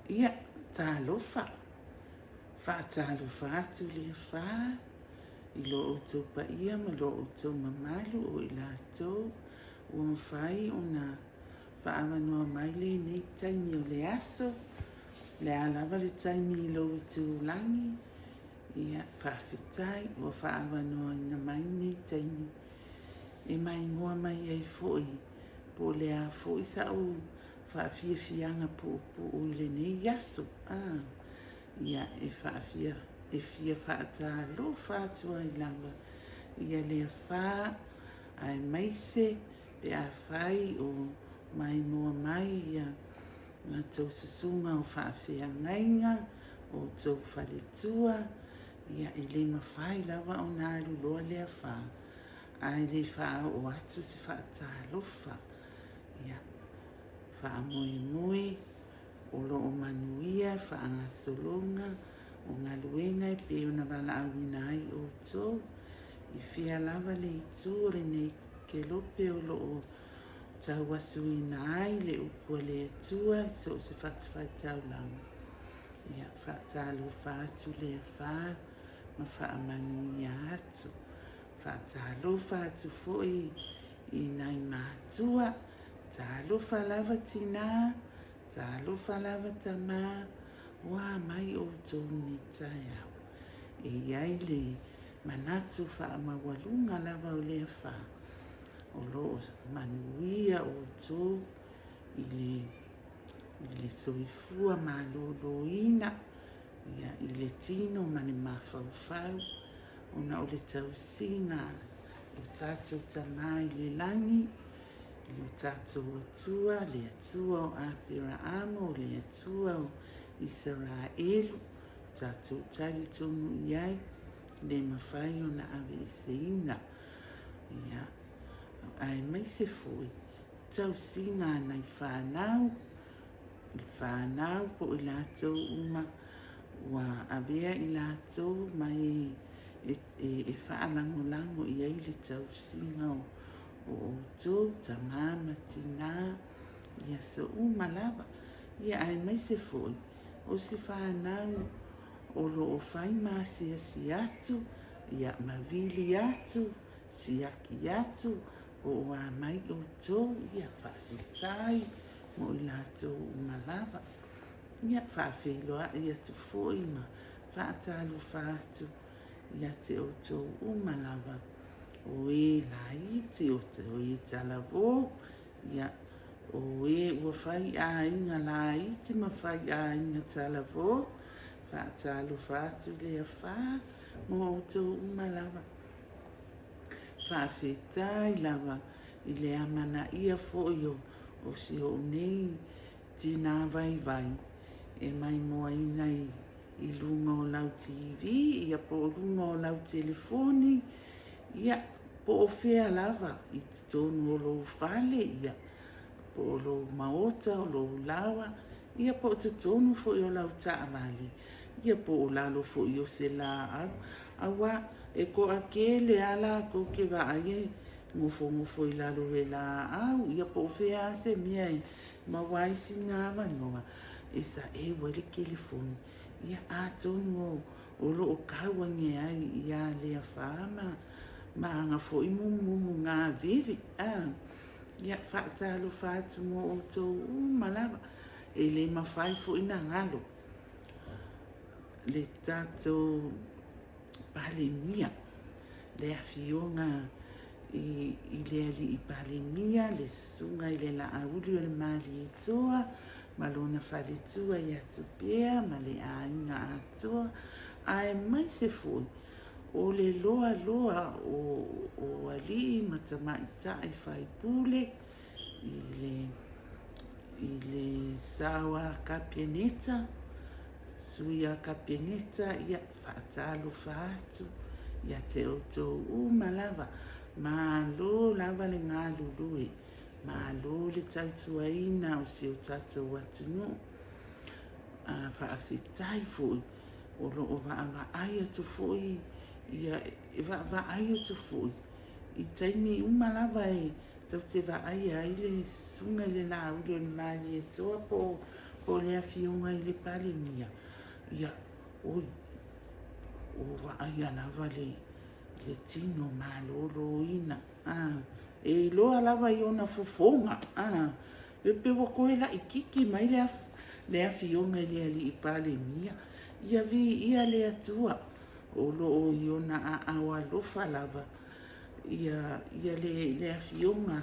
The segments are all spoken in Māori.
Ia talofa faatalofa atu le fā I lo outou paia ma lo outou mamalu o I latou ua mafai ona faamanoa mai lenei taimi o le aso le a lava le taimi I lou tulaги ia faafetai ua faamanoaina mai nei taimi e maigoa mai ai foʻi po le a foʻi saʻu faafiafiaga puʻupuʻu I lenei aso ia e fia faatalofa atu ai lava ia lea fā ae maise pe a fai o maimoa mai ia na tou susuga o faafeagaiga o tou faletua ia e lē mafai lava ona aluloa lea fā ae lē faaoo atu se faatalofa ia faamoemoe o loo manuia faagasologa o galuega e pe ona valaauina ai outou I fia lava le itu o lenei kelope o loo tauasuina ai le upu le atua so se fatafaitaulaga ia faatalofa atu lea fā ma faamanuia atu faatalofa atu foʻi I nai matua talofa lava tinā talofa lava tamā ua mai outou ni taeao e iai le manatu faamaualuga lava o lea fā o loo manuia outou I le soifua malōlōina ia I le tino ma le mafaufau ona o le tausiga o tatou tamā I le lagi I le tatou atua le atua o Aperaamo o le atua o Isaraelu tatou talitonu I ai le mafai ona aveseina ia ae maise foʻi tausiga ana I fanau po I latou uma ua avea I latou mai e faalagolago I ai le tausiga o outou tamā ma tinā ia so uma lava ia ae maise foʻi o se fanau o loo fai masiasi atu ia mavili atu siaki atu o ua mai outou ia faafetai mo I latou uma lava ia faafeiloaʻi atu foʻi ma faatalofa atu ia te outou uma lava o ē laiti o te o ē talavō ia o ē ua fai aiga laiti ma fai aiga talavō faatalofa atu lea fā mo outou uma lava faafetai lava I le amanaʻia foʻi o sio nei tinā vaivai e maimoaina I luga o lau TV ia po o luga o lau telefoni ia po o fea lava I totonu o lou fale ia po o lou maota o lou lawa ia po o totonu foʻi o lau taʻavale ia po o lalo foʻi o se lā auā e koʻake le a lakou ke vaai ngofongofo I lalo le laau ia po o fea se mea e mauaisiga avanoa e saʻeua I le kelefoni ia atonu o loo kauage ai ia lea fā ma aga foʻi mumumu gavivi ia faatalofa atu mo outou uma lava e lē mafai foʻi na galo le tatou palemia le afioga I le alii palemia le susuga I le laauli o le malietoa ma lona faletua I atu pea ma le aiga atoa ae maise foʻi o le loaloa o alii ma tamaʻitaʻi faipule I le saoa kapianeta suia kapianeta ia faatalofa atu ia te outou uma lava malo lava le galulue malo le tautuaina o se o tatou atunuu faafetai foʻi o loo vaavaai atu foʻi ia e vaavaai atu foʻi I taimi uma lava e tau te vaai ai le suga I le lauli o le malietoa po o le afionga i le pale mia. Ia, oi, o vaai alava le tino malolo ina. E loa lava i ona fofonga. E pe wako la i kiki mai le afionga i le ali i pale mia. Ia vi ia le atua. O lo i ona a awa lofa lava. Ia le afionga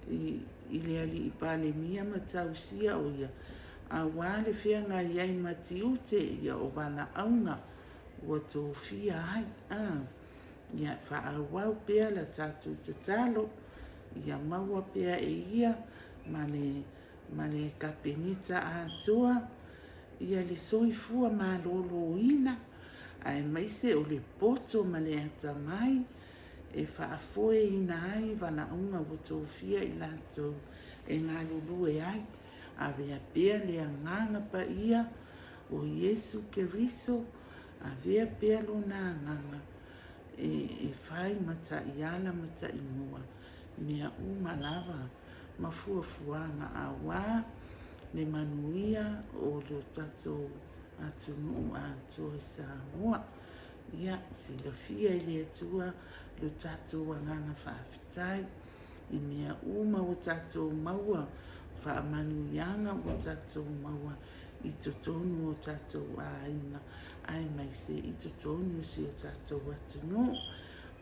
i le ali i pale mia ma tausia o ia. A wale whianga iai matiute ia o wana aunga ua tō fia ai. Ia wha awau pea la tātou te talo. Ia maua pea e ia ma le kapenita atua. Ia le soifua ma lolo ina. Ai maise o le poto ma le ata mai. E whaafoe ina ai wana aunga ua tō fia i lātou e ngā lulu e ai. A vea pea le anganga pa ia o Yesu Keriso. A vea pea lo na anganga e whai mata i ala mata i mua. Mea lava ma fuafuanga a wā le manuia o lo tatou atunu atua i Samoa. Ia sila fia i le atua lo tatou anganga whaafitai. I mea o tatou maua whaamanuianga o tatou maua i totonu o tatou ainga. Ai mai se i totonu si o tatou atunu.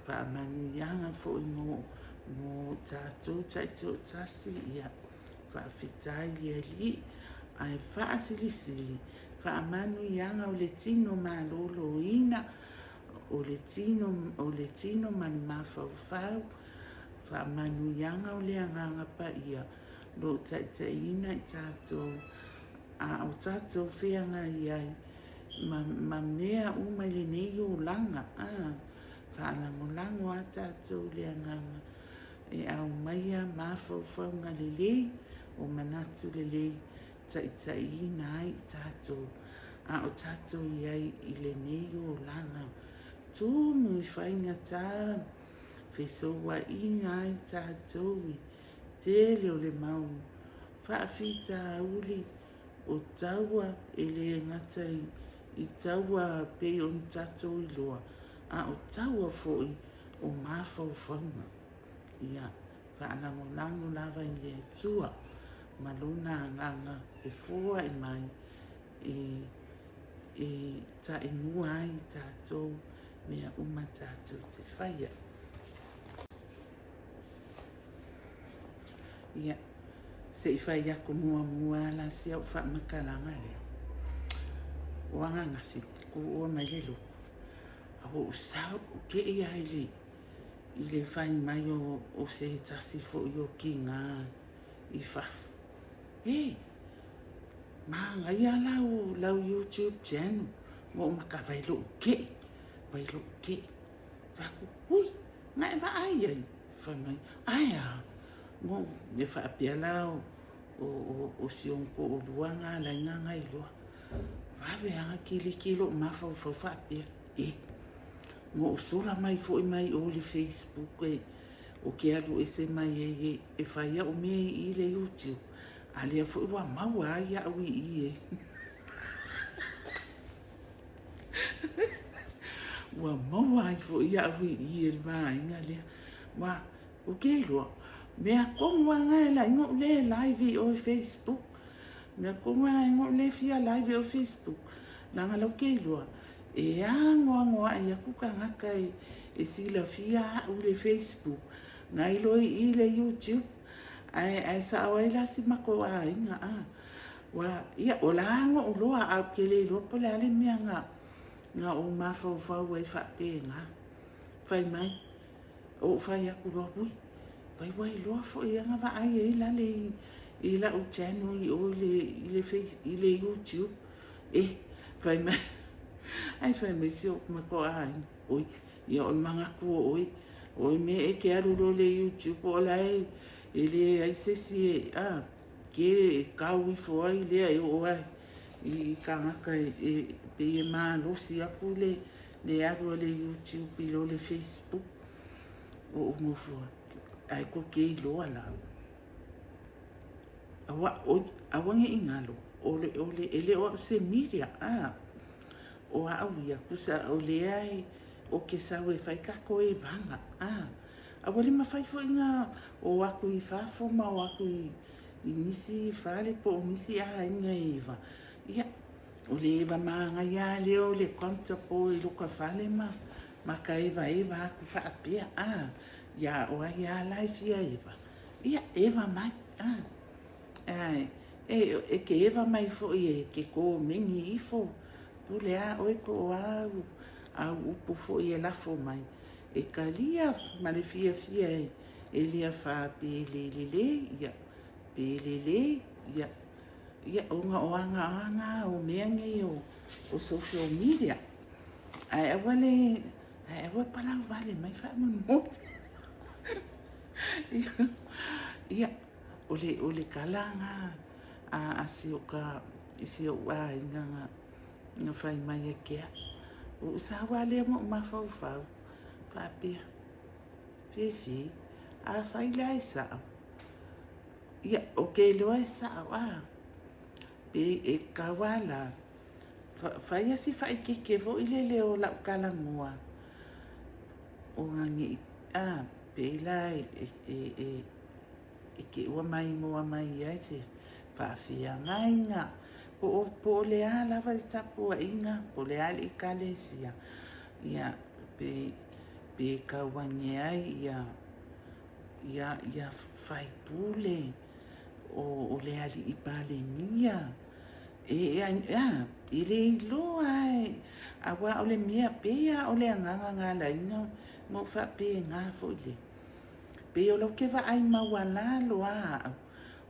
Whaamanuianga fo i mo tatou taito tasi ia. Whaafitai lia li. Ai whaasilisili. Whaamanuianga o le tino malolo ina. O le tino mani mawhauwhau. Whaamanuianga o le anganga pa ia. Lo taitaina i tātou. A o tātou whianga iai. Ma mea umai le nei o langa. Whaalangolango a tātou le anganga. E au maia mawhauwhaunga le lei. O manatu le lei. Taitaina ai tātou. A o tātou iai i le nei o langa. Tūmu i whainga tā. Whesoa inga ai tātou i. Tele o le mau. Whaafita uli o taua e le ngata i taua pe o tātou i loa. A o taua foi o mawhauwhaunga. Ia, whaanangolango lava i le tua. Maluna nganga e fua i mai. E ta inua ai tātou mea tātou te whaia. Ia, se i whai ako mua la si au wha makalanga lea. Wanga ngasi, ko ua mai le loko. Aho usau, ke ia i le whai mai o se tasi fo i o ki ngā i whafu. Hei, maa ngai a lau YouTube channel, mo maka vailo ke. Whaku, hui, ngai wa ai ai. Whai mai, ai a. Mo me fa pia lao o sion ko o luanga la nganga i loa. Va vea kilo ma fa pia. Mo sola mai fo mai o le Facebook o ke alu ese mai e fa ia o me i le YouTube. Ale fo wa maua ia o i Wa maua fo ia o i va ngale. Wa o ke loa. Mea konga ngai la ingo le live o Facebook. Mea konga ingo le fia live o Facebook. Langa lau kei loa. E angoa ia kuka ngaka e sila fia o le Facebook. Ngai loi i le YouTube. Ai sa awai la si mako a inga a. Wa ia o la ango o loa au ke le loa pole ale mea nga o mawhauwhau e whape nga. Whai mai. O whai aku loa hui. Wai loa fo i anga wa ai e la le o channel i o le YouTube. Whai mai. Ai whai mai si o mako ai. Oi, ia o manga kua oi. Oi me e ke aruro le YouTube o la e le ai se si ke kau i fo ai le ai o ai. I ka ngaka pe e maa losi aku le aruro le YouTube i lo le Facebook. O ngofua. Ai ko ke loa la. Awange ingalo ele o se miria o au ia kusa o le ai o ke sa we fai ka ko e vanga a wale ma fai fo inga o aku I fafo ma o aku I nisi fale po nisi a inga eva ia o le eva ma ia le o le konta po I luka fale ma ka eva aku fa apea ia o ia life ia ia eva mai e ke eva mai fo e ke ko mengi ifo pule oe ko au upu fo I la fo mai e kalia ma le fia e lia fa pe le ia o anga o meange o social media ai wale pala vale mai fa mo ia o le kalanga a sioka isi o nga fai mai e kia o sa wale mo ma fau fa pia fifi a fai lai sa ia o ke lo sa pe e kawala fai asi fai ke vo ile o la kalangua o ngi pe lai e ke ua mai mo mai ai se fa fia ngainga po le ala vai tapu inga po le ali kalesia ia pe kawange ai ia fai pule o le ali I pale mia ile lo ai awa o le mia pea o le nganga la inga mo fa pe nga fo le pe o lo ke va ai mawala lo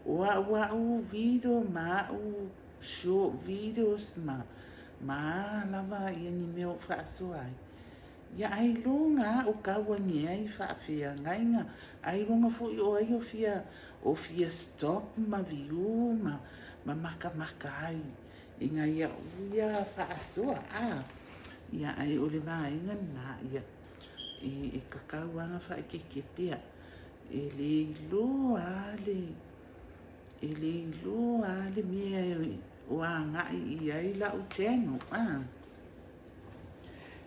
wa o video ma o short videos ma lava ia ni me o fa so ai ia ai longa o kawange ai fa fia ngainga ai longa fo o ai o fia stop ma view ma maka ai inga ia fa so ia ai o le vai na ia e kakauanga fa ke pia ele lo ale mia o anga ia la o tenu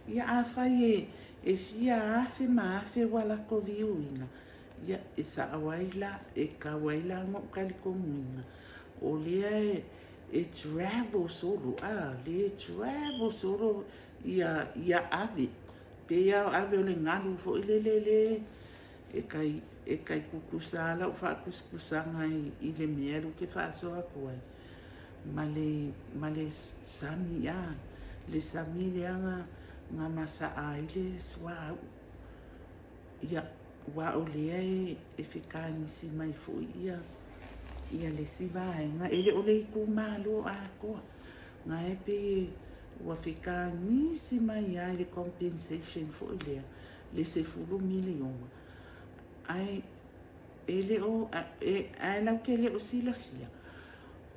ia a fai e fia afe ma afe wala ko viuinga ia isa awaila e kawaila mo kalikomuinga o lea e travel solo le travel solo ia ave pe ia ave o le ngalu fo le e kai kukusala o fa kuskusanga I le mielu ke fa so ako ai male sami le sami le nga masa ai le swa ia wa o le e fika ni si mai fo ia le si vai nga ele o le ku malo ako nga e pe wa fika ni si mai ai le compensation fo le se fulu milion ai ele o ai la ke le o si la fia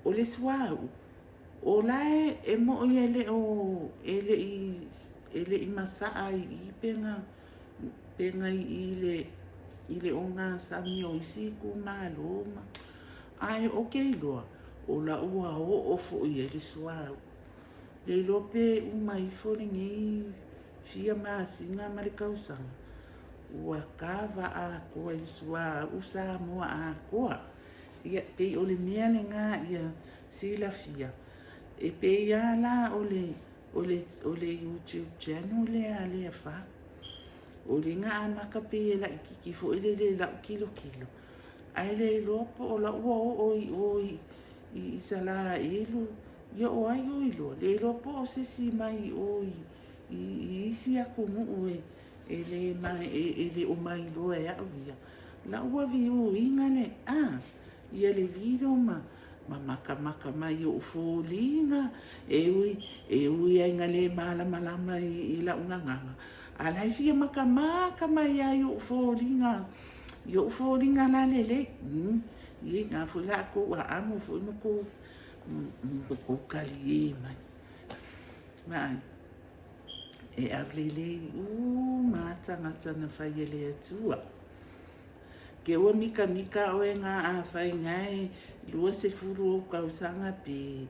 o le swa o lai e mo ele I masa ai I penga I le onga sami o isi ku maloma ai okay loa o la ua o fo I le swa le lope mai fo ngi fia masinga ma le kausanga ua kava ko I swa usa mo ko ia pe o le mea le nga ia sila fia e pe ia la o le YouTube channel le fa o le nga maka pe la ki fo le la kilo ai le lopo o la o I sala elu yo o ai o ilo le lopo o se si mai o I si aku mu ele mai ele o mai lo e avia la ua viu ingane ia le video ma maka mai o folinga e ui ai ngale malama I la nganga ala fia maka mai ai o folinga la lele i nga fula ko wa amo fo no ko kali mai e ablele mata na fai ele tua ke o mika o nga a fai ngai lua se furu o kausanga pe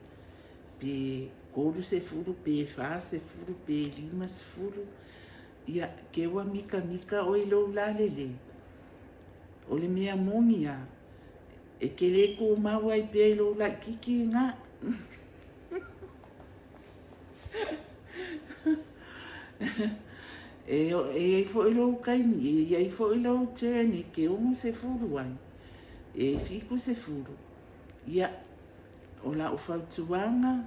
pe kolu se fulu, pe fa se fulu, pe lima se fulu. Ia kewa mika mika o ilo lalele. O le mea mongi a. E ke le ko maua I pe ilo la kiki nga. E fo ilo kaini, e fo ilo tene ke umu se fulu ai. E fiku se fulu. Ia o la o fautuanga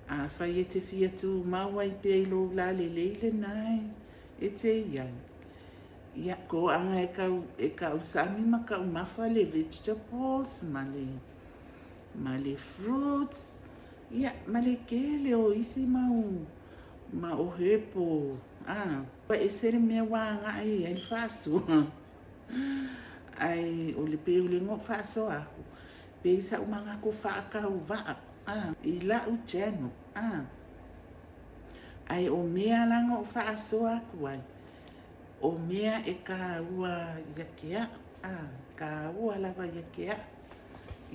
a fai e te fiatu maua I pe ilo lalele nai. E te iai. Ia ko anga e ka usami ma ka umafa le vegetables ma le fruits. Ia ma le kele o isi ma o hepo. Pa e sere mea wanga ai faso. Ai o le pe o le ngo faso aku. Pe isa umanga ko whaaka uwaa. I la u cheno. Ai o mea langa o faso aku ai. O mea e ka ua yakea. Ka ua lava yakea.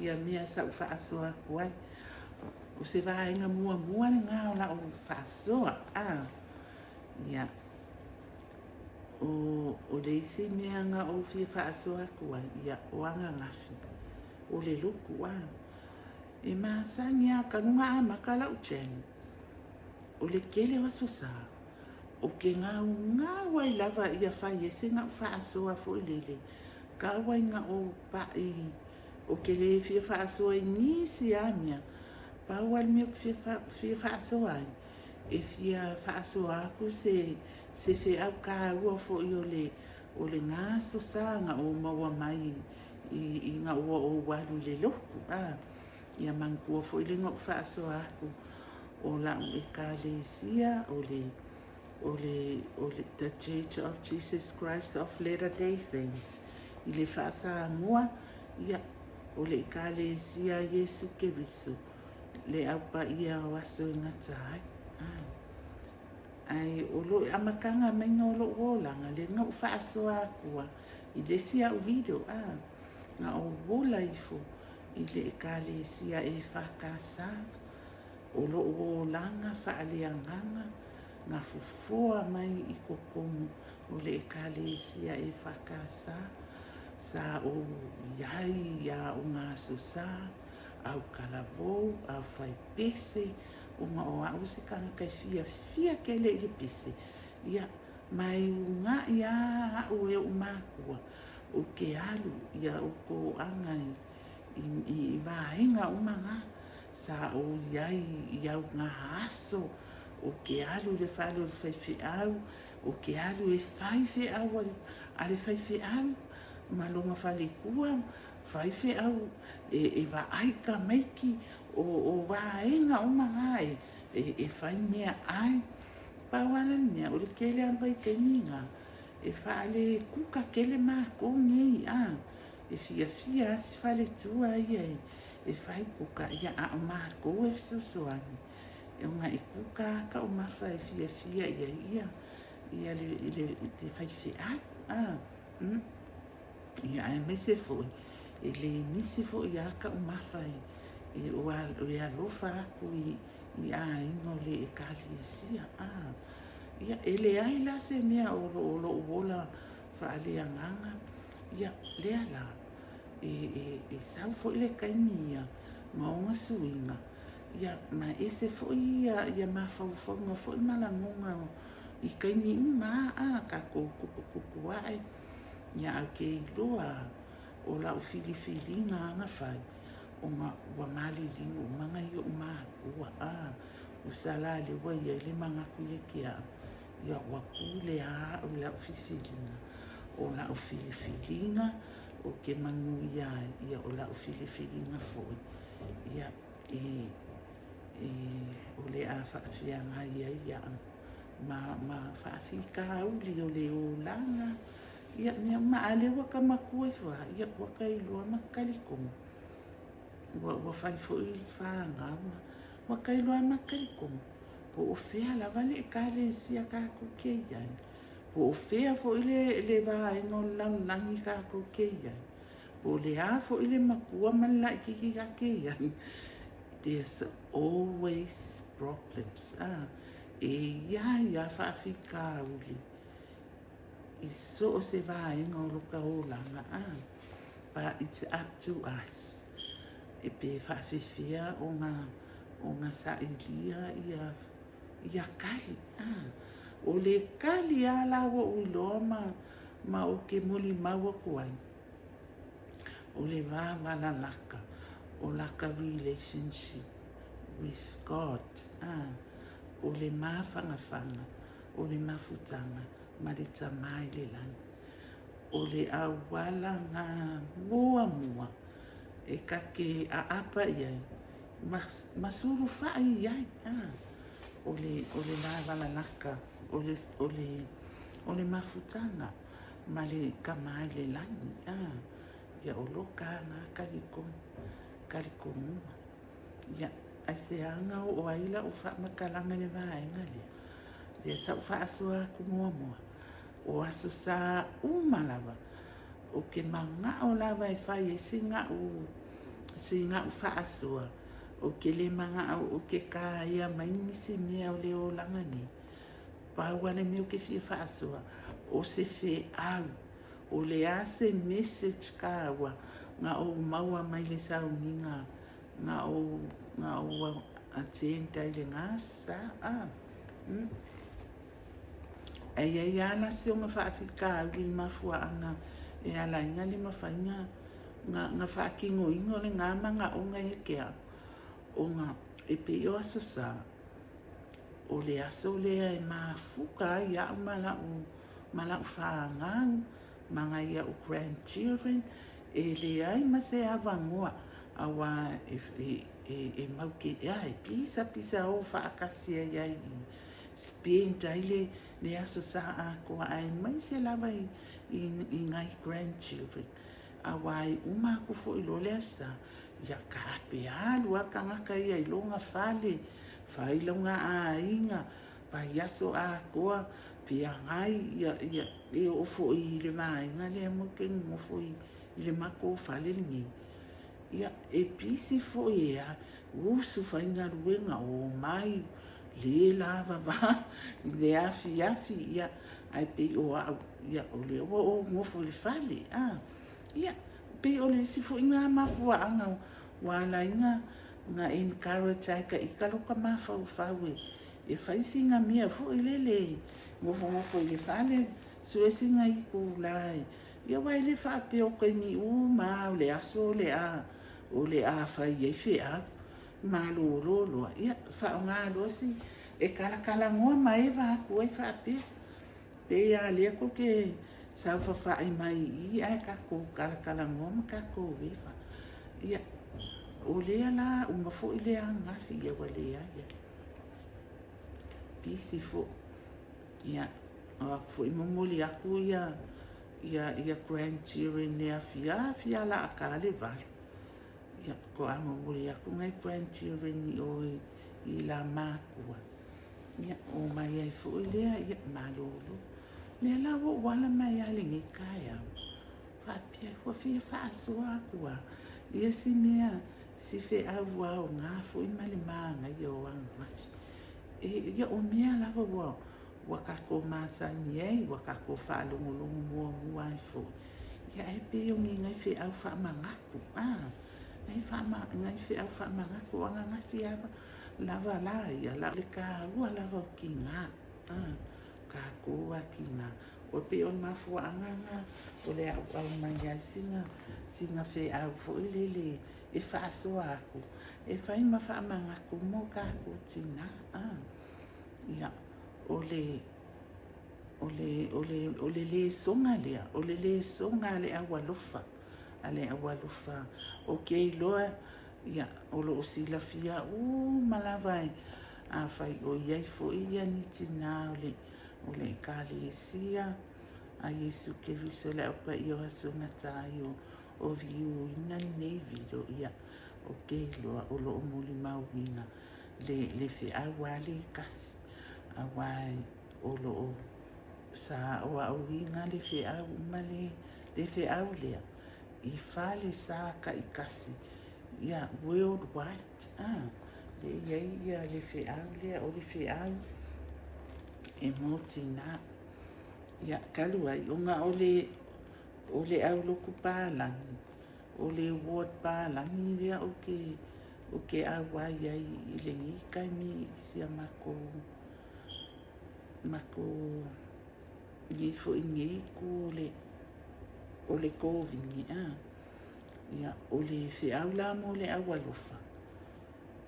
Ia mea sa u faso aku ai. O se vaenga mua ni ngā o la o faso. Ia. O le isi mea nga o fia faso aku ai. Ia o anga ngafi. O le luku E maasangi a kanunga a makala u chenu. O le kele wa sosa. O ke ngā wai lava ia whai e se ngā whaasoa fo lele. Ka wai ngā o pai. O ke le fia whaasoa I nisi amia. Pa wai mea fia whaasoa ai. E fia whaasoa aku se fe au ka ua fo I o le ngā sosanga o maua mai I ngā ua o walu le loku. Ia mangkua fo I le ngā whaasoa aku. O la e ka le sia o le The Church of Jesus Christ of Latter-day Saints. I le whaasa mua, ia o le ka le sia Yesu Keriso. Le aupa ia o aso I ngatai. Ai o lo amakanga mai ngā o lo wolanga, le ngā whaasoa akua. I le sia o video, ngā o wola ifo. I le ka le sia e whakasa. O lo wolanga whaaleanganga. Ngā fufoa mai I kokomu o le ekalesia e whakasa sa o iai ia o ngā susa au kalavou, au whai pese o ngā o au se kanga kai fia ke le I pese ia mai unga ia au e o mākua o ke alu ia o ko angai I vaenga o manga sa o iai ia o ngā aso o ke alu le whalo le whaiwhi au, o ke alu e whaiwhi au a le whaiwhi au, malonga whale kua, whaiwhi au e wa aika meiki o waenga o mga e whai mea ai, pawana mea o le kele anwai ke ninga, e whale kuka kele mako ngei e fia si whale tua ia e whai kuka ia a mako e fisosoani. E unga I kuka ka o mawha e fia ia le whaiwhi ia e mese fo e le nisi fo ia ka o mawha e o alofa aku I a ingo le e kali e sia ia e le ai la se mea o lo uola whaaleanganga ia le ala e sau fo I le kaini ia maunga suinga ia ma ese foi ia ma fo foi malangonga I kaini ma ka ko ai ia ke loa o la fili nga fai o ma wa mali li o manga I o ma ko o sala le wa ia le manga ku ia kia ia wa kule o la fili o la fili o ke manu ia o la fili nga foi ia o le a whaafianga ia ma whaafika uli o le o langa ia mea maale waka makua wha ia waka I loa makarikonga wa whai fo I whaanga waka I loa makarikonga po o whea lava le e kare sia kako keian po o whea fo I le vaenga o langi kako keian po le a fo I le makua malai kiki ka keian there's always problems. Ia whaafika uli. I so se vaenga o loka o langa. But it's up to us. E pe whaafifia o ngā sailia ia kali. O le kali ala wa uloa ma o ke muli maua kuai. O le wala laka. O laka relationship with God. O le mawhangawhanga. O le mafutanga. Ma le tamai le lani. O le awala ngā mua. E kake a apa iai. Masuru whai iai. O le wala laka. O le mafutanga. Ma le kamai le lani. Ia o loka ngā karikonga. Ia ai se anga o aila o whamakalanga le vaenga lea. Lea sa whaasua ku mua. O aso sa umalawa. O ke manga o lawa e whai e singa u whaasua. O ke le manga o ke kāia mainisi mea o le o langani. Pāwane meo ke fia whaasua. O se whe au. O le ase message kāua. Ngā o maua mai le sauninga. Ngā o atenda i le ngāsa. Ai ana se o ngā whaafika auri mafua anga e ala inga le mawhainga ngā whaakingo ingo le ngā manga o ngā ekea o ngā e pe o aso sa o le aso lea e mafuka ia o malau whaangau manga ia o grandchildren e le ai ma se awangoa awa e mauke e pisa o whaakasia ia i Spain taile le aso sa a koa ai mai se lava i ngai grandchildren. Awai uma ko fo ilo le asa. Ia ka ape alu a kangaka ia ilo ngā whale. Whaila ngā a inga. Pa iaso a koa. Pia ngai ia e ofo i le maenga le amokengi ofo i le mako whale lingi. Ia e pisi fo ia. Usu whainga ruenga o mai. Le lava va le afi ia ai pe o ia o le o ngofo le fale ia pe o le sifo inga mafua anga wala inga nga encourage ai ka ikaloka mafa o fawe e faisinga mia fo ilele ngofo le fale so esinga i ku lai ia wai le fa pe o ka ni ma le aso o le a fa ia fe malolo ia fa nga losi e kala ngoa mai va ku e fa pe ia le ko ke sa fa ai mai ia ka ko kala ngoa ka ko ve fa ia o le ala uma fo ile anga fi ia wale ia pisi fo ia o fo imomoli aku ia grandchildren ne afia la akale va ia ko amo muli aku ngai grandchildren i la makua ia o mai ai fo ile ia malolo le la wo wala mai ale ngi kaya fa pia fo fi fa so akua ia si mea si fe awa o nga fo i mali manga yo anga ia o mea la wo wakako masa niei wakako fa lungu mua fo ia e pe o ngai fe au fa mangaku ngai fe au fa mangaku anga nga fi lava la ia la le ka ua lava o kinga ka kua kinga o pe o mafua anga o le au mai ai singa fe au fo ilele e fa so aku e fa ima fa mangaku mo ka kutina ia o le songa le awalofa ale awalofa o ke loa ia o lo sila fia malavai a fai o iai fo ia ni tina o le kalesia a Yesu ke viso le opa i o hasunga tayo o viu ina nei video ia o ke loa o lo muli mauina le fe awale kas awai o lo sa o awinga le fe au male le fe au lea i fale sa ka i kasi ia worldwide. Le iai ia le feau lea o le feau e mo tina ia kalu ai unga o le au loku pālangi o le ward pālangi lea o ke au ai ai i le ngi kaimi sia mako ngi fo i ngi ku o le kovingi ia o le feau la mo le au alofa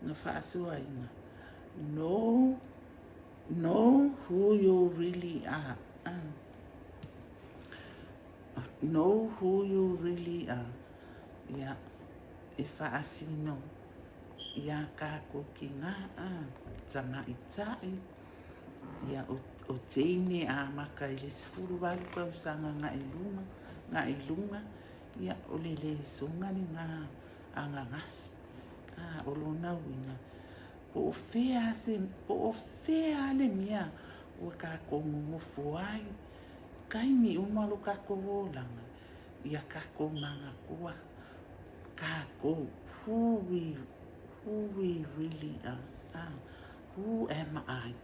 na whaasoainga. Know who you really are. Know who you really are. Ia e whaasino. Ia kako ki ngā tanga i tai. Ia o teine a maka i le sifuru walu kausanga ngā ilunga. Ia o le sunga ni ngā angangafi. O lona winga. Po o fea le mia o kako ngofo ai. Kaimi umalo kako wolanga. Ia kako manga kua. Kako who we really are. Who am I?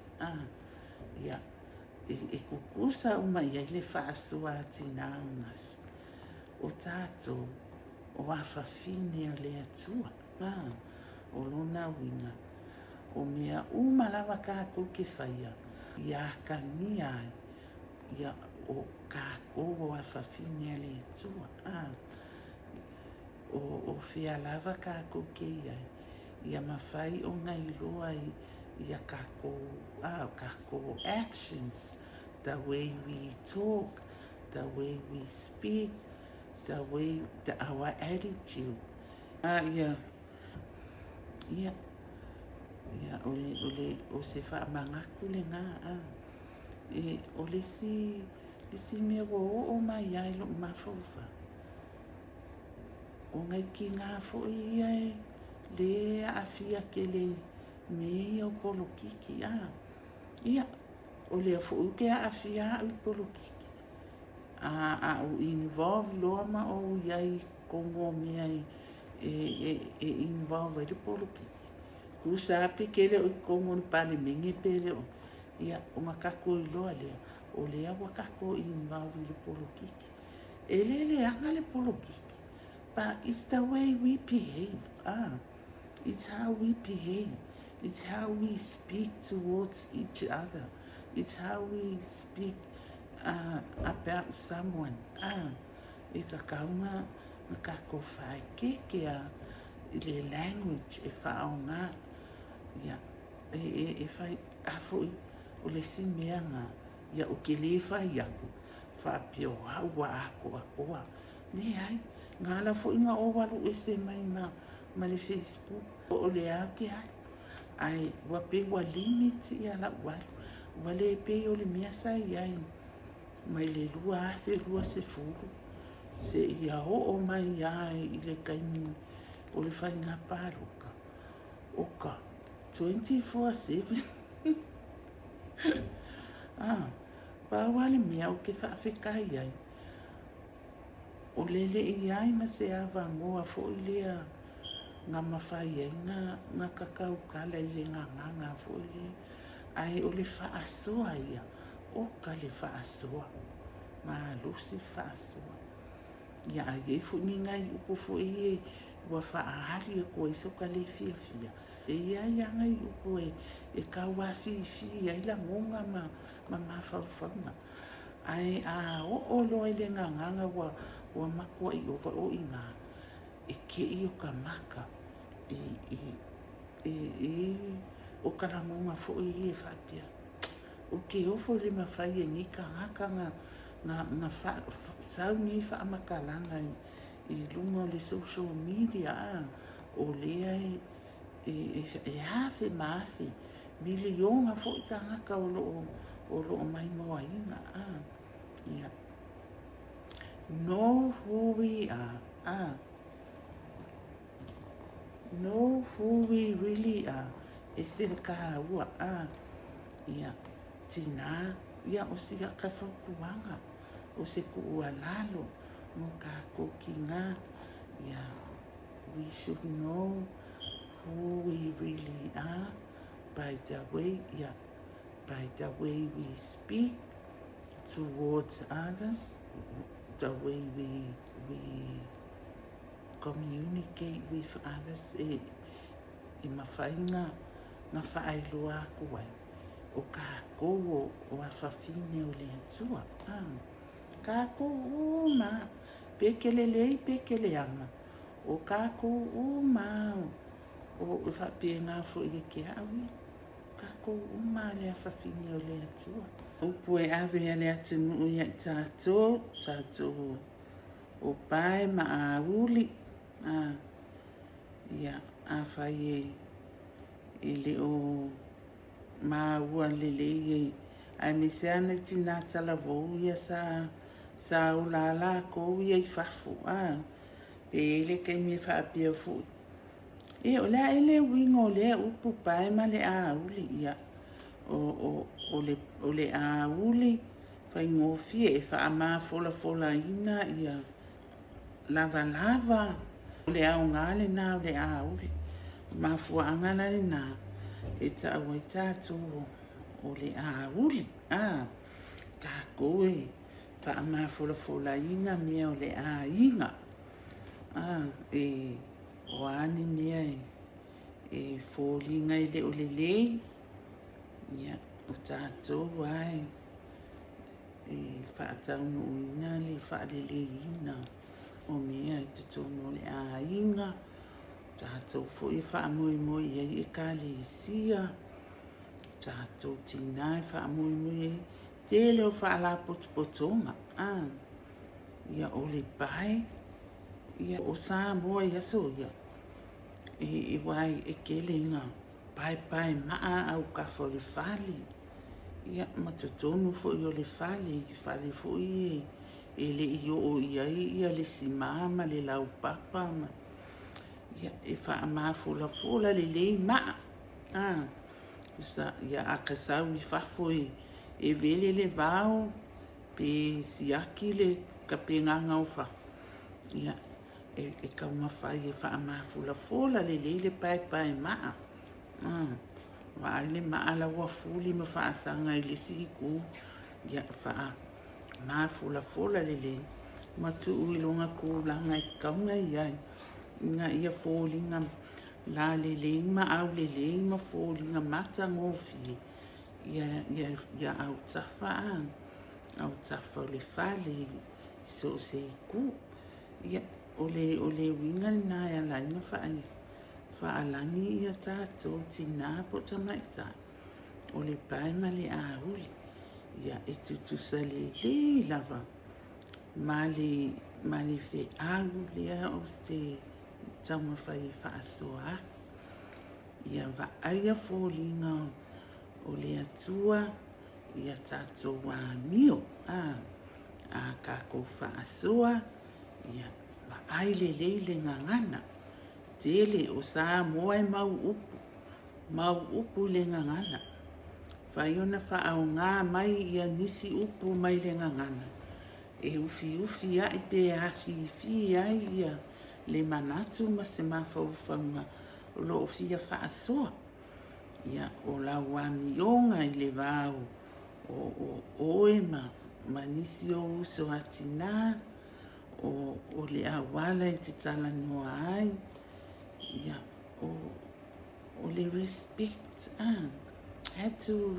Ia e kukusa uma ia le whaasua tina ngafi. O tātou o awhawhine le atua. O lona winga. O mea umalawa kako ke whaia. Ia ka ni ai. Ia o kako o awhawhine le atua. O whia lava kako ke ai. Ia mawhai o ngai loa ia kako actions. The way we talk. The way we speak. Our attitude. Ia o se whaamangaku le ngā o le si mea o mai ai lo mawhauwha. O ngai ki ngā fo i le awhia ke le mea o polo kiki. Ia o le fo uke a awhia o polo kiki. O involve loa ma o iai kongo mea e involve le polo kiki. Kusa api kele o kongo ni pane mingi pele o. Ia o makako i loa lea. O lea wakako i involve le polo kiki. E le anga le polo kiki. But it's the way we behave. It's how we behave. It's how we speak towards each other. It's how we speak about someone. E ka kaunga na kako whae keke i le language e whaonga. Ia e whai afoi o le simeanga. Ia o ke le whai aku. Whapio haua ako akoa. Ne ai. Ngala fo inga o walu e se mai ma le Facebook. O le au ke ai. Ai wape wa limit ia la walu. Wale pe o le mea sai ai. Mai le lua afe lua se furu. Se ia o mai ai i le kaini o le whai ngā pāroka. Oka 24/7. Pāwale mea o ke whaafekai ai. O lele i ai ma se awa ngoa fo i lea ngā mawhai ai ngā kakau kala i le ngā fo i lea. Ai o le whaasoa ia. Oka le whaasoa. Ma lusi whaasoa. Ia ai e fu ni ngai upo fo i wa whaahari e koe soka le fia. E ia ngai upo e kaua fi ai la ngonga ma mawhauwhaunga. Ai o loa i le nganga wa makua i ova o inga. E ke i o ka maka. O ka ramonga fo i e whapia. O ke ofo le mawhai e ni ka haka nga sauni whaamakalanga i lunga o le social media. O lea e hafe maafe. Milionga fo i ka haka o loo mai moa inga. Ia. Know who we are. Know who we really are. E se ka ua. Ia. Tina. Ia o si ka whakuanga. O se ku ua lalo. Mo ka kokinga. Ia. we should know who we really are by the way, by the way we speak towards others, the way we communicate with others. E mawhainga na whaeloa aku ai. O kākou o awhawhine o le atua. Kākou o ma, pekele lei pekele anga. O kākou o ma, o whapenga fo i ke awi. Kākou o ma le awhawhine o le atua. Upu e awe a le atunu i tātou o pae ma a uli. Ia a whai e le o ma ua lele ai me se ana tina tala vou ia sa ulala ko ia I fafu pe le ke me fa pia fu e o la ele wingo le upu pai ma le a uli ia o le a uli fai ngofi e fa ama fola ina ia lava le au ngale na le a uli ma fu angana le na e ta o tatu o le a uli ka koe fa ama fola ina me o le a inga e o ani me e folinga I le o le lei ia o tatu ai e fa tau no ina le fa le ina o mea I te tono le a inga tātou fo I wha moi e ka le isia tātou tina I wha moi te leo wha la potonga ia o le pai ia o sa moa ia so ia e wai e kele inga pai maa au ka fo le fali ia matotonu fo I o le fali fo I e le io o ia le simama le lau papa ma ia e wha ama fola le lei maa sa ia akasau I fafo e vele le vau pe siaki le kapenganga o fafo ia e kaumawhai e wha ama fola le lei le pai maa wa le maa la wafuli ma wha asanga I le siku ia wha ma fola le lei ma tu uilonga kūlanga I kaunga iai nga ia fōlinga la le lei ma au le lei ma fōlinga mata ngofi ia au tafa o le fale so se ku ia o le winga na ia la inga fa alangi ia tātou tina po tamaita o le pai ma le a uli ia e tutusa le lava ma le fe alu lea o te tauma whai whaasoa ia wa aia fōlinga o le atua ia tātou a mio a kako whaasoa ia wa ai le ngangana tele o sa moa e mau upu le ngangana whaiona whaau ngā mai ia nisi upu mai le ngangana e ufi ai pe a fi ai ia le manatu ma se mawhauwhaunga o lo fia whaasoa ia o la wamionga I le vau o oe ma nisi o uso atina o le awala I te tala noa ai ia o le respect had to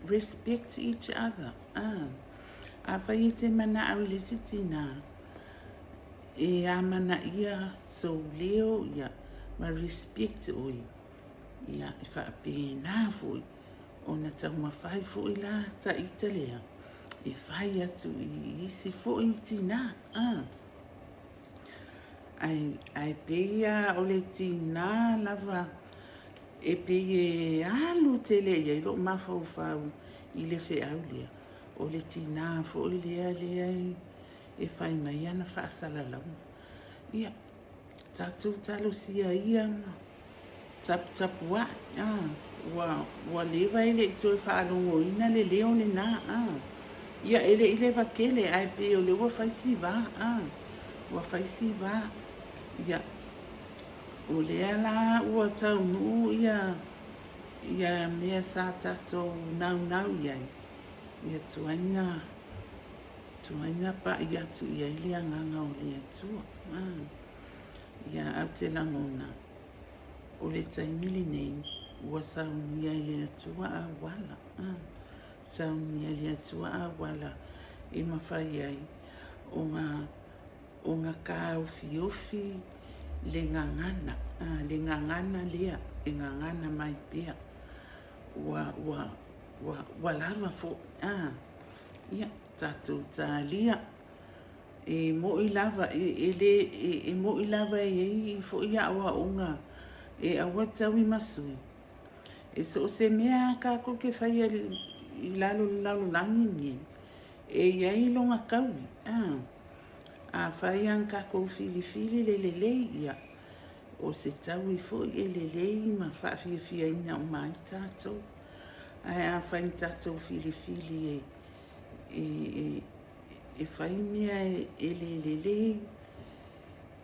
respect each other a whai te mana au le sitina e amana ia so leo ia ma respect oi ia e whaapena fui o na tauma whai fui la ta italea e whai atu I isi fui tina ai peia o le tina lava e peie alu tele ia I lo mawhau I le wheau lea o le tina fui lea e whai mai ana whaasalalau ia tātou talo sia ia tapu wa wa lewa ele I toi whaalongo ina le leo ne na ia ele wakele ai pe o le wa whaisi wa ia o lea la ua taunu ia mea sa tatou nau iai. Ia tuaina pa ia tu ia ili anganga o le atua. Ia au te langona. O le taimili nei, ua sauni ia le atua a wala. Sauni ia le atua a wala. E mawhai ai. O ngā ka ofi le ngangana. Le ngangana lea. E ngangana mai pia. Wa lava fo. Ia, tatou tālia. E mo I lava, e mo I lava e fo ia awa onga. E awa tawi masui. E so se mea ka ko ke whai I lalo langi ni. E iai longa kaui. A whai an ka ko fili le ia. O se tawi fo I le ma whaafia ina o mai tatou. Ai a whai tatou fili e whai mea e le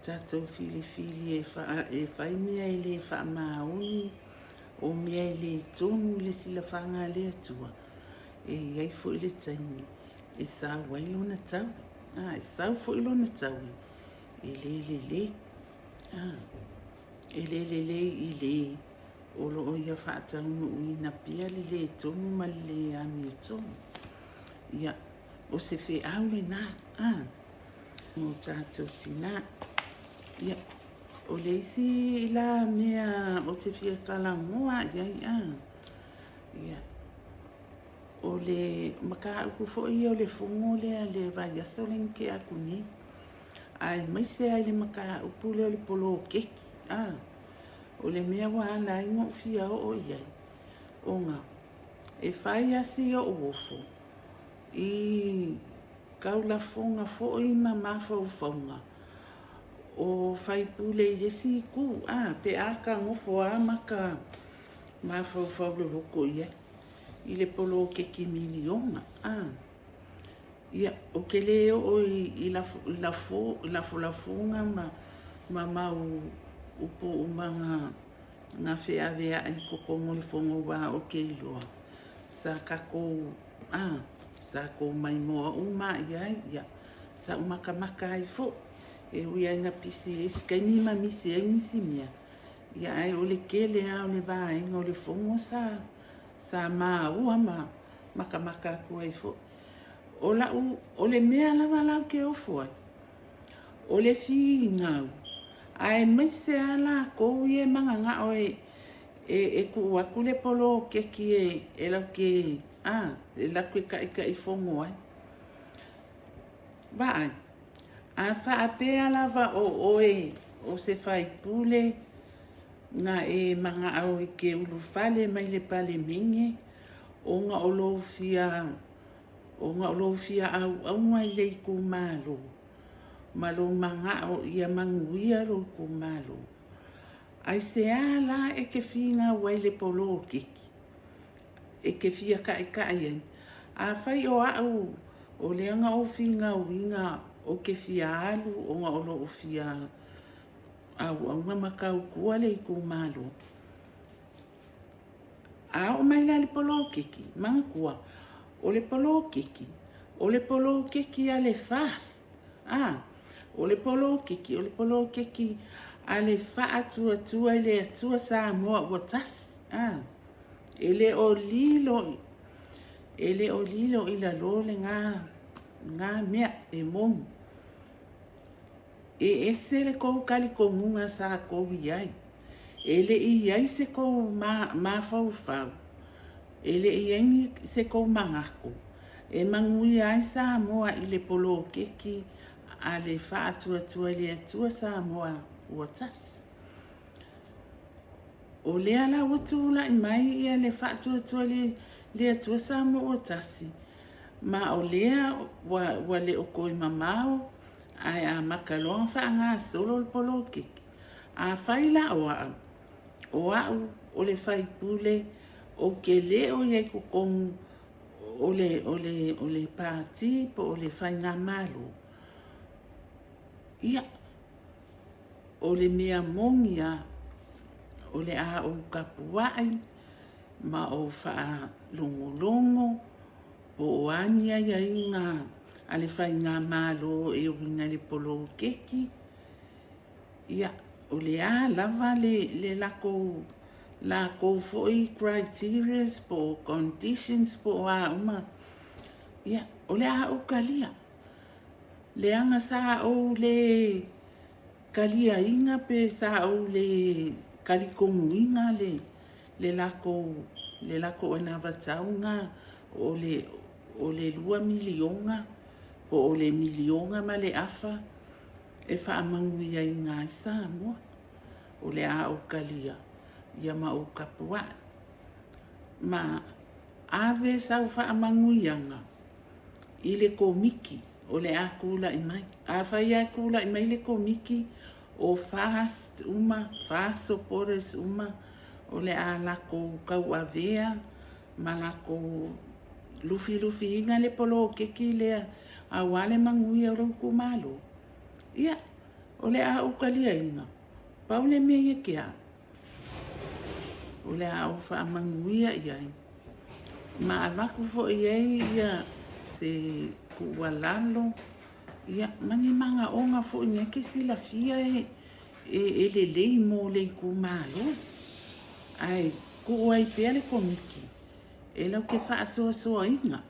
tatou fili e whai mea e le wha maoni o mea e le tonu le sila whanga le atua e iai fo I le taimi e sa wailo na tau e sa fo ilo na tau e le I le o lo o ia whaatau no uina pia le tonu ma le ami tonu ia o se fe au le nā mo tātou tina ia o le isi la mea o te fia kala moa ia o le maka uku fo ia o le fongo le vai aso le nke aku ni ai mai se ai le maka upu le polo keki o le mea wa ala ingo fia o iai o ngā e whai asi o ofo I kaula fonga fo I ma whaunga o whai pule I lesi ku pe aka ngofo maka ma whau le roko ia I le polo keki milionga ia o ke leo o I la fonga ma mau upo umanga nga fea vea I kokongo le fongo wa o ke iloa sa kako sa ko mai moa uma ia sa umaka ai fo e uia nga pisi skaini ma misi ai nisi mia ia ai o le kele o le vai o le fongo sa ma ua maka ko ai fo o le mea lava ke o fo o le fi ngau ai mai se ala ko ie manga nga o e ku akule polo keki e la ke e la ke ka I fongo ai vai a fa apea lava o se fai pule nga e manga au ke ulu fale mai le pale mingi o nga olo fia au mai le ku malo manga o ia manguia lo ku malo ai se ala e ke finga wai le polo keki e ke fia ka ai a fai o o le anga o finga winga o ke fia alu o nga olo o fia au makau kua le ku malo o mai le polo keki manga kua o le polo keki ale fast o le polo keki ale fa atua le atua sa moa o tas ele o lilo I la lole nga mea e mong e se le kou kali komunga sa kou iai ele iai se kou ma fau ele iai se kou mangako e mangui ai sa moa I le polo keki ale fa atua le atua sa moa ua tas o le ala watula I mai ia le fa atua le atua sa moa ua tasi ma o lea wa le o koi mamao ai a makalonga fa nga solo le polo keki a faila o au le fai pule o ke le o ye kukong o le pati po o le fai ngā malo ia o le mea mongi o le a o kapuai, ma o wha longo, po o ania ia inga, ale whai ngā mālo e o winga le polo keki. Ia, o le a lava le lako foi criteria po conditions po a uma. Ia, o le a o kalia. Le anga sa o le kalia inga pe sa o le kalikongu inga le lako ana vataunga o le 2 milionga po o le milionga ma le afa e fa amanguia inga sa mo o le a o kalia ia ma o kapua ma ave sa fa amanguianga i le komiki o le a kula i mai a fa ia kula i mai le komiki o fast supporters uma o le a lako kau avea ma lako lufi inga le polo keki le a wale mangui o rauku malo. Ia, o le a ukalia inga, paule mea kia. O le a o wha manguia iai. Ma alaku fo iai ia te kualalo. Ia, mani manga onga fo inga ke sila fia e le lei mo le ku malo. Ai, ku oai pea le komiki. E lau ke wha soa inga.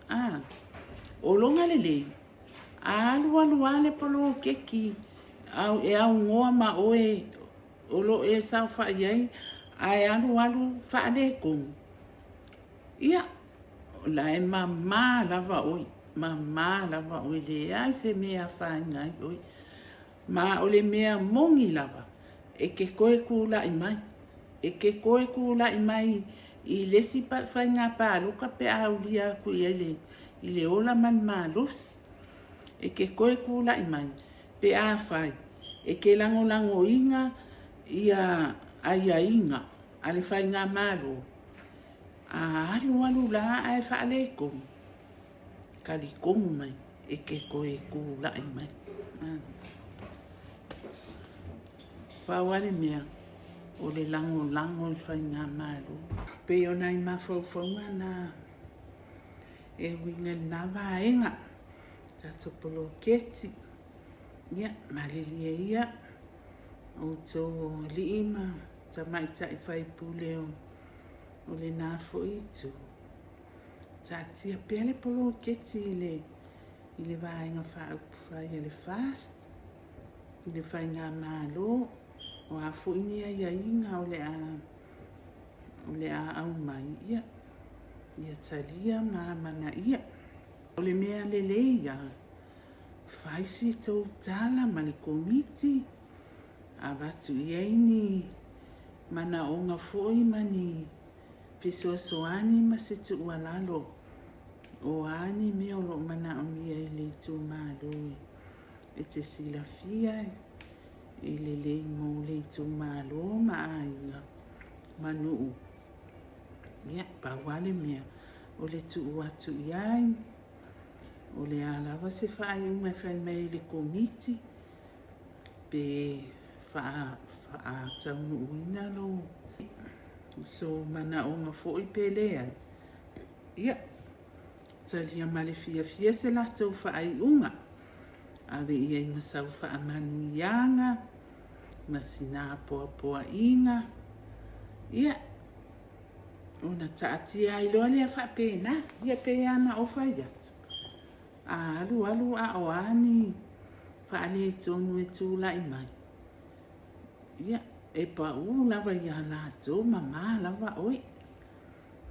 O longa le lei. Alu ale polo keki. Au ngoa ma oe. Olo e sao wha iai. Ai alu wha ale kong. Ia, la e mama lava oi. Mama lava oi le ai se mea wha ngai oi. Ma ole mea mongi lava. E ke koe kula i mai. E ke koe kula i mai i lesi pa whai ngā pāluka pe au lia ku i le ola man malus. E ke koe kula i mai pe a whai. E ke lango inga ia aia inga ale whai ngā malo. Alu la ai whaale kong. Kali kong mai e ke koe kula i mai. Pawale mea. O le lango i whai ngā mālo. Pe o nai mawhauwhaunga na e winga na vaenga. Tato polo keti. Ia, malilia ia. O tō li ima. Ta maita i whai puleo. O le nā fo itu. Ta tia pele polo keti i le vaenga whai le fast. I le whai ngā mālo. O a fuinia ia inga o le a au mai ia. Ia talia mana ia. O le mea lele ia. Faisi tau tala ma le komiti. A watu iaini. Mana onga foi mani. Pisoasoani ma se tu ualalo. O ani mea o lo mana o mia i le tu māloi. E te silafia e le lei mo le tu malo ma ainga manu. Ia, pawale mea o le tu atu iai. O le alawa se whaai unga whai mai le komiti. Pe wha taunu uina lo. So mana onga fo i pele ai. Ia, talia male fia se la tau whaai unga. Awe ia i masau wha amanu ianga. Masina poa inga. Ia. Ona taatia i loa lea wha pēna. Ia pēana o whaiat. Alu a oani. Wha ale tonu e tūla i mai. Ia. E pa u lava ia la tō mama lava oi.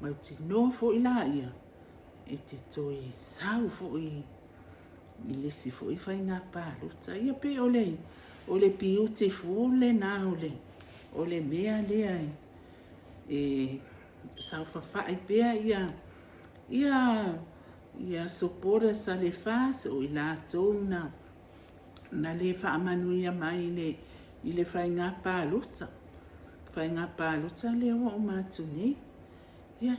Mau tino fo i la ia. E te toi sau fo i. I lesi fo i whai ngā pāluta. Ia pe o le. O le piu te fule na o le mea lea e sau whawhai pea ia sopora sa le fas o i la tōu na le whaamanuia mai i le whai ngā pāluta. Whai ngā pāluta le o mātu nei. Ia,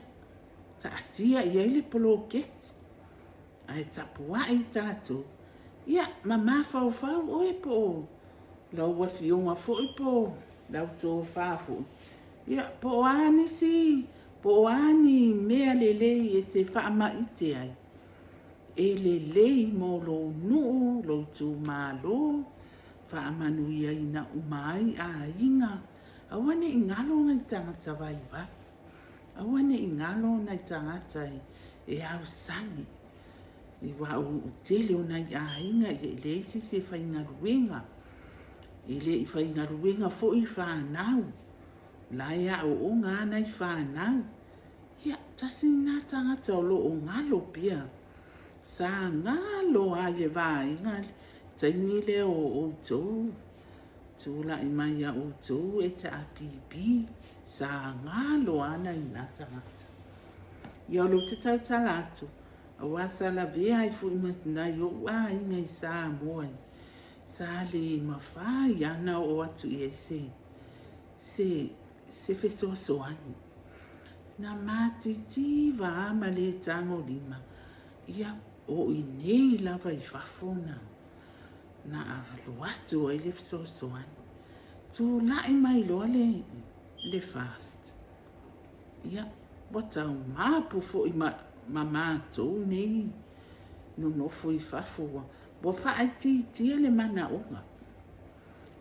ta atia ia i le polo keti. Ai tapua i tātou. Ia, mama whau o e po. Lau wa fionga fo i po. Lau tō whāfo. Ia, po ani si, po ani mea lelei e te whaamaite ai. E lelei mo lo nuu, lo tū mālo, whaamanuia ina umai a inga. Awane i ngalo ngai tangata vai vai. Awane i ngalo ngai tangata e au sangi. I wa u tele o nai a inga e le isi se whaingaruenga. E le i whaingaruenga fo i whanau. Laia o ngā nei whanau. Ia, tasi nā tangata o lo o ngalo pia. Sa ngalo a le vāinga. Taini le o tōu. Tūla i mai a o tōu e ta apipi. Sa ngalo ana i nā tangata. Ia lo te tau talatu. A wasa la vea i fu imatina i o a inga i sa moai. Sa le mawhai ana o atu i e se. Se feso soani. Na matiti va ama le tango lima. Ia o i nei lava i whafona. Na aluatu ai le feso soani. Tu lai mai loa le fast. Ia, wata o mapu fo i mamatou nei. No nofo i whafua. Wa whaiti tia le mana onga.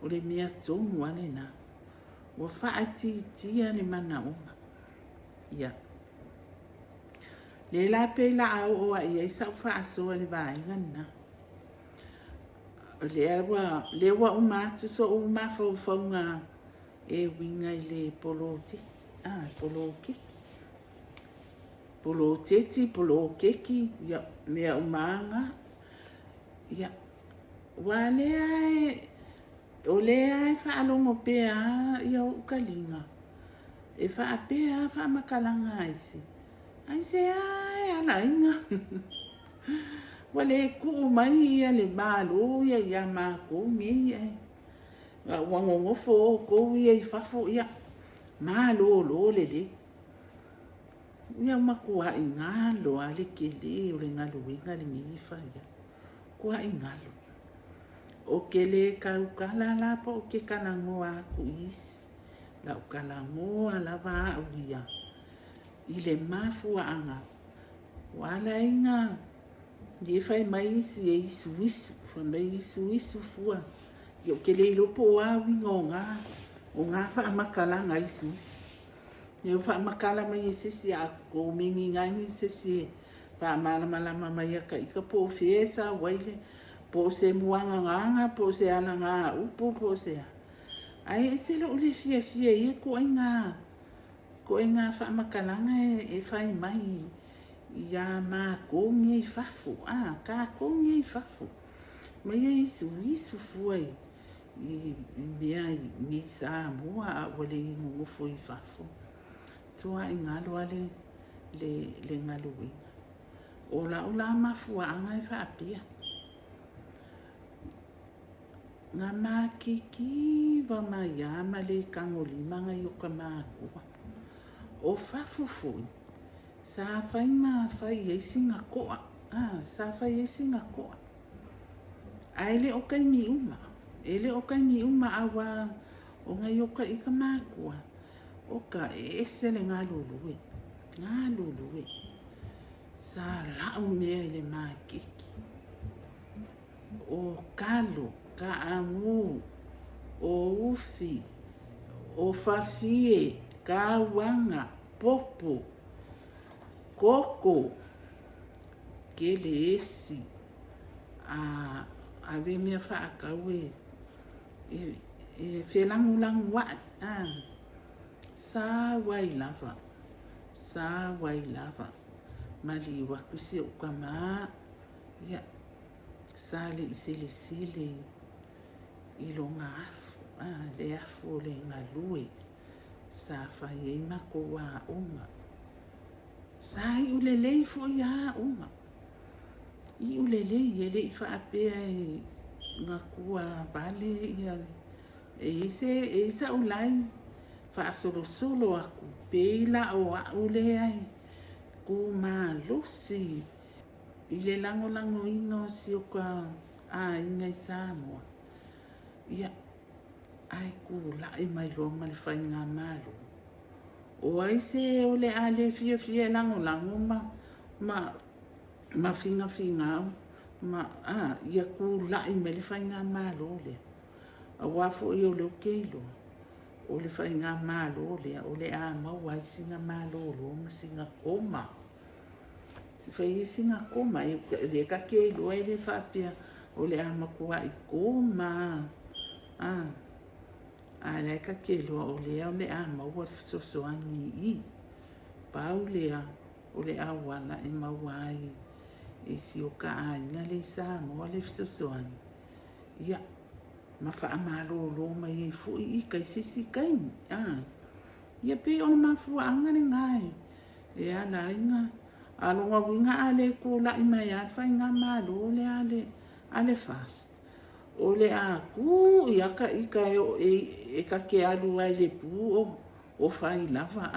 O le mea tonu ale na. Wa whaiti tia le mana onga. Ia. Le la pe la au oa ia i sau whaasoa le vaenga na. Le wa umatu so umawhauwhaunga e winga i le polo titi. Polo keki. Polo teti, polo keki. Ia, mea umanga. Ia. Wa o lea e whaalongo pea ia o ukalinga. E whaapea whaamakalanga aisi. Aise ai ala inga. Wale ku mai ia le malo ia mako mi ia. Wangongofo ko ia i whafo ia. Malo lo lele. Ia makua i ngalo ale kele o le ngalo winga le mingifa ia. Kua i ngalo. O kele kaukala la po o ke kalangoa ku isi. La ukalangoa la va uia. Ile mafua anga. Wala inga. Ye fai mai isi e isu isu. Fai mai isu isu fua. Yo kele ilopo a wingo ngā. O ngā wha makalanga isu isu. Yo wha makala mai e sisi a ko mingi ngani sisi. Wha malama mai a ka ika po fiesa waile. Po se muanga nganga, po se ala ngā upo, po se a. Ai e se lo ule fia e ko ai ngā. Ko ai ngā wha makalanga e whai mai. Ia mā kongi i whafu. Ka kongi i whafu. Mai e isu fuai. I mea i mi sa mua a wale i ngofo i whafu. Tua i ngalo ale le ngalo winga. Ola mafua anga e whaapia. Ngā mākiki wa mai ama le kangolima ngai o ka mākua. O whafufui. Sa whai mā whai e singa koa. Sa whai e singa koa. Ai le o kai mi uma. E le o kai mi uma awa o ngai o ka i ka mākua. O ka e se le ngā lulue. Ngā lulue. Sa lau mea le mākiki. O kalo. Ka angu, o ufi, o fafie, ka wanga, popo, koko, kele esi, a ve mea whaakaue, e whelangulangu wa, sa wai lava, mali wakusi o ka maa, ia, sa le isele, I lo ngā afu, le afu o le ngā lue, sa whai e mako wā unga. Sa I ulelei fo I a unga. I ulelei e le I whaapea e ngā kua vale ia. E isa ulai whaasolo aku, peila o a ule ai, ku mā losi. I le lango ino si o ka inga I Samoa. Ia, ai ku lai mai ronga le whai ngā maru. O ai se o le ale fia lango ma finga au. Ia ku lai me le whainga malo le. A wafo i o leo keilo. O le whainga malo le. O le a mau ai singa malo lo ma singa koma. Se whai singa koma e le ka keilo e le whapia. O le a makua i koma. A le ka keilo o le a mau a sosoangi i. Pau lea o le a wala e mau ai. E si o ka aina le sa mo le fisosoani. Ia, ma wha amaro lo mai e fu i kai sisi kai. Ia pe o ma fu angane ngai. E ala inga. Alonga winga ale ko la ima ya fa inga malo le ale fast. O le a ku ia ka ika e ka ke alu ai le pu o fai lava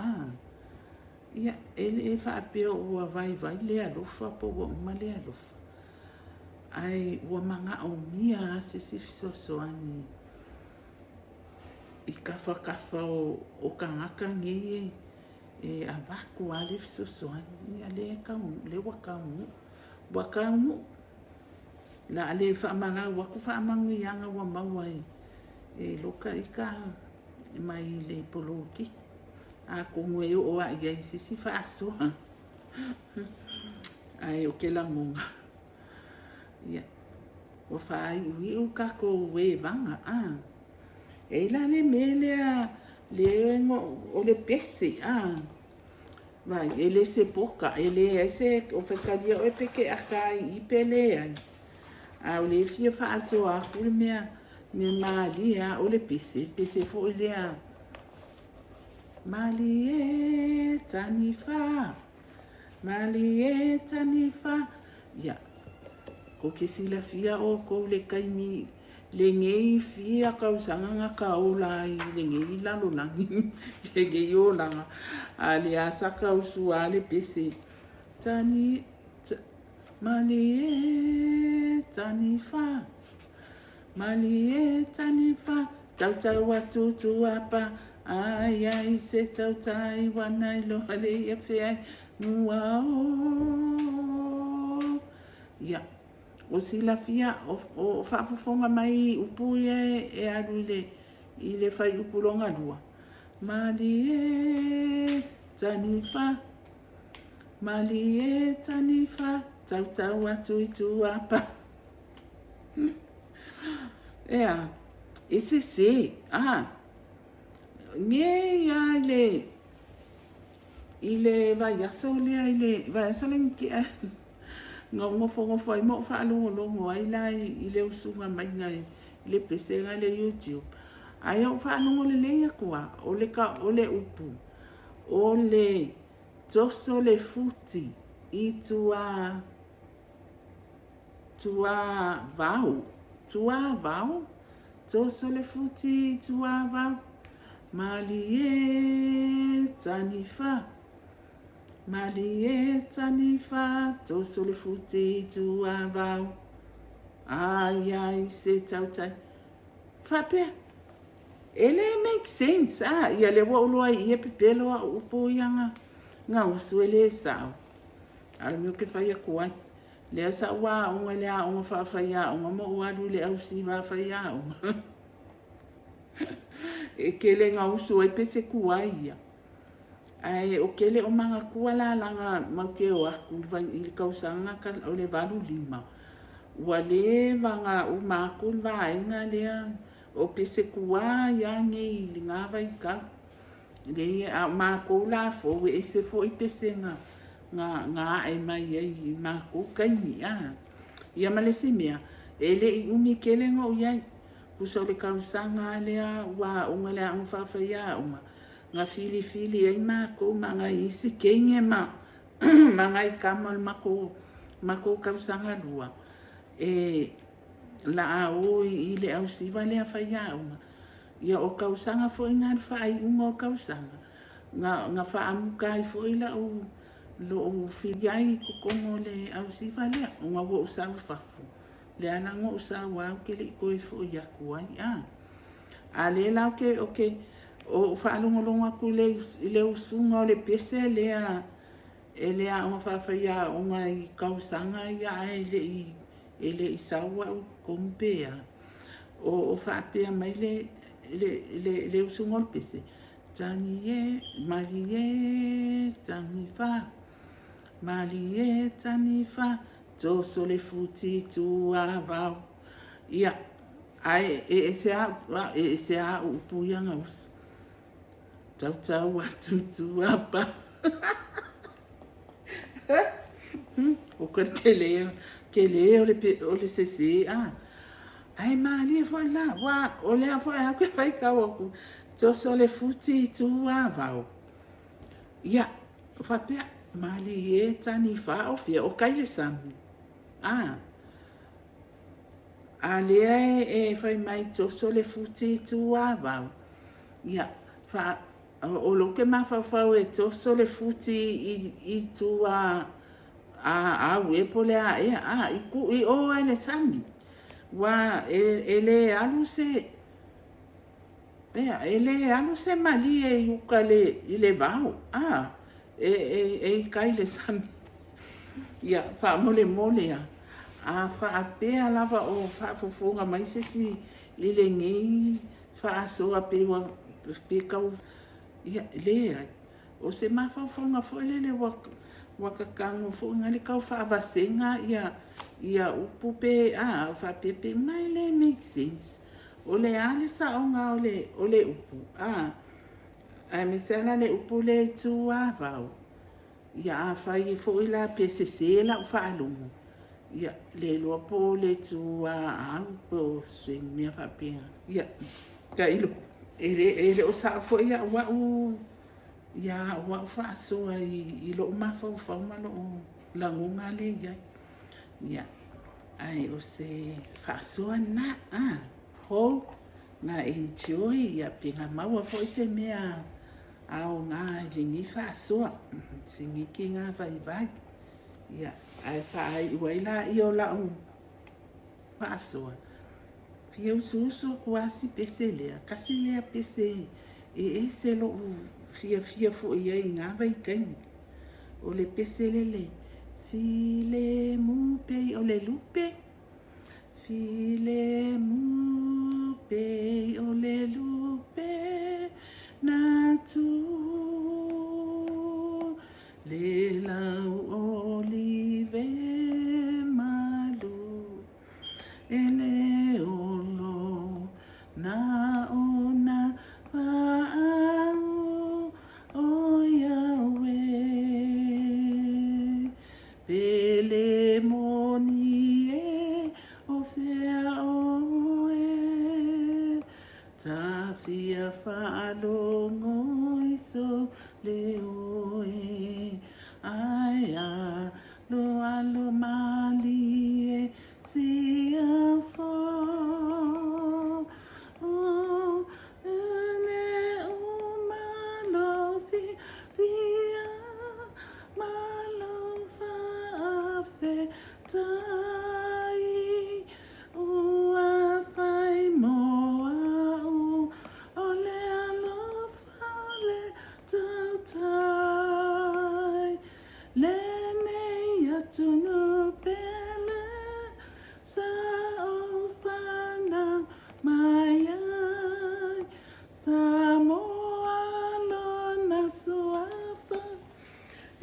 Ia, ele fa apeo ua vai le alofa po ua uma le alofa. Ai, ua manga o mia se fisosoani. I kafa o kangaka ngie e avaku ale fisosoani. Ia le wakaungu. Wakaungu. La ale fa amanga waku fa amangu ianga ua mawai. E loka ika mai le poloki. A kongoe o a ia sisi fa aso. Ai o ke la monga. Ia. O fa ai ui o ka ko we vanga. E la le mele le o le pese. Vai, ele se poka. Ele ese o fekalia o e peke akai i pele ai. A o le fia fa aso a kule mea maali o le pese. Pese fo ile Mali e tanifa. Ia. Ko ke sila fia o ko le kaimi. Le ngei fia kausanga nga kaulai. Le ngei lalo langi. Le ngei o langa. A le asa kausu a le pese. Mali e tanifa. Tau atu apa. Ai se tau tai wana I loha le ia whea mua Ia, o sila fia o whaafafonga mai upu e aru I le whai upulonga lua. Mali e tanifa, tau atu I tu apa. Ea, ese se, Nge ia ile vai aso le ile vai aso le ki ngofo ai mo fa longo ai la ile usunga mai ngai le pese ngai le YouTube ai o fa longo le ya kwa o le upu o le toso le futi I tua vau toso le futi tua vau Mali e tanifa, toso le futi tua vau. Ai, se tau tai. Whapea. Ele make sense, ia le wa uloa ia pipelo a upo ianga. Nga usu ele sao. Ala miu ke whaia kuai. Le asa wa unga le a unga whawhaia, unga mo uaru le au si whawhaia unga. E kele nga usu ai pese kuai ia. Ai o kele o manga kua la langa mau ke o aku I kausanga ka o le valu lima. Ua le vanga o makul vaenga lea o pese kua ia nge I ngā vai ka. Le a makul la fo e se fo I pese ngā e mai I makul kaini Ia malese mea. Ele I umi kele ngo iai. Kuso le kausanga lea wa unga lea ngwhawhawhia unga. Nga fili ai mako mga isi kenge mga I kamal mako kausanga lua. E la ao I le au siva lea whawhia unga. Ia o kausanga fo inga whai unga o kausanga. Nga whaamukai fo ila o lo fili ai kukongo le au siva lea. Unga wo usawu fafu. Le anango usawa au ke li koe fo yaku ai. A le lau ke o whaalongolonga ku le usunga o le pese lea o whawhia o ngai kausanga ia ele i saua o kumpea o whapea mai le usunga o le pese tangi mali tangi mali tangi to so le futi tu avau ia ai se a upuyanga tau atu apa o ke le o le sesi ai mali foi la wa o le foi a que fai ka o to so le futi tu avau ia fa pe mali tani fa o fia o kai le sami ale fai mai to so le futi tu avau ia fa o lo ke ma fa e to so le futi i tu a we pole i ku i o ele sami wa ele alu se mali ukale ile vau kai le sami ia fa mole ya fa apea lava o fa fofonga mai se si le ngei fa so apewa pe kau ia le o se ma fofonga fo le wakakango fo ngali kau fa vasenga ia upupe fa pepe mai le make sense o le ale sa onga o le upu ai me sala le upu le tu avau ia fa i fo ila PCC la fa alungu ia le loa po le tu po se mea whapea ia ka ilo ele o sa fo ia wa whaasoa i lo mawhau malo o langunga le ia ai o se whaasoa na ho na enjoy ia pinga maua fo se mea au ngā ringi whaasoa singiki ngā vai ia ai whaai waila i o lau whaasoa fia ususo kuasi pese lea kasi lea pese se lo fia fo ia i ngā vai kaini o le pese lele file mupe o le lupe file mupe o le lupe na tu le lau olive malu ele olo na ona wa'au o Yahweh pele moni o fea oe ta fia whaalongo iso le oe aia lo alo mali si a fo ene malo fia malo fa fe tai ua fai moa ole alo fale tau tai lene yatunu pele sa o whanau mai ai sa moa lona suafa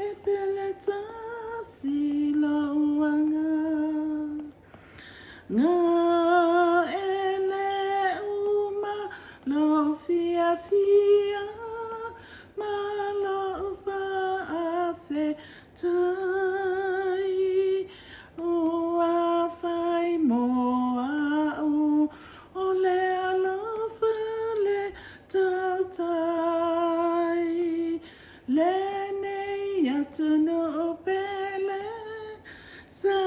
e pele tasi lauanga ngā ele uma lo fia ma lo whaafe tai ua whai moa o le alofa le tau tai lene yatunu pele sa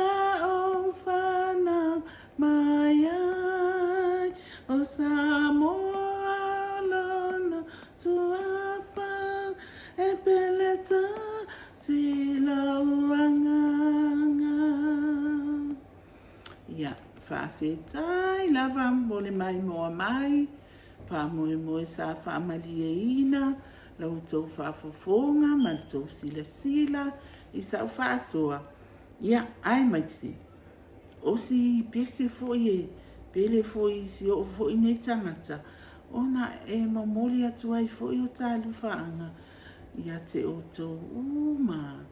o whanau mai ai o sa moa lona tuafa e pele si lauanga ia whawhetai lava mole mai moa mai pa moe sa whaamaliaina, lau tau whaafofonga, ma tau sila, i sa whaasoa. Ia, ai maitsi. O si pese foi pele foi si o foi ne tangata. Ona mamoli atu ai foi o talu whaanga. Ia te o tau uma.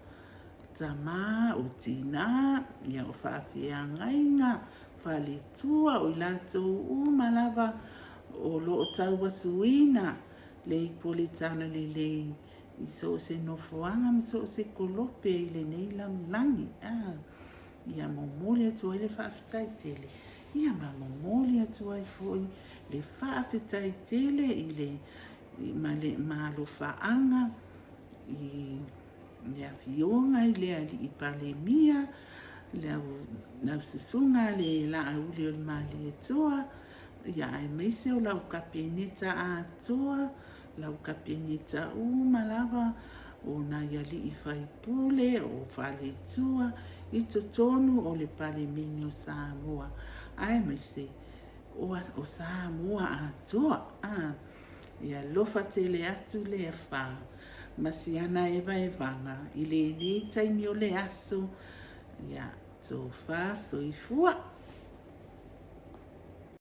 Tama o tina, ia o whaafianga inga, whalitua o ilatou uma lava o lo tau wasuina. Le politana le i so se nofoanga, mi so se kolope i le nei langi. Ia momoli atu ai le whaafitai tele. Ia momoli atu ai foi le whaafitai tele i le malo whaanga i le awhionga i le ali i pale mia, lau sisunga le la auli o le mali e toa, ia ai meise o lau kapeneta a toa, lau kapeneta malava o na iali i whaipule o whale tua, i tonu o le pale mini o Samoa. Ai meise o Samoa a toa, ia lofa tele atu le wha. Masiana vanga i le taimi o le aso ia tō wha soifua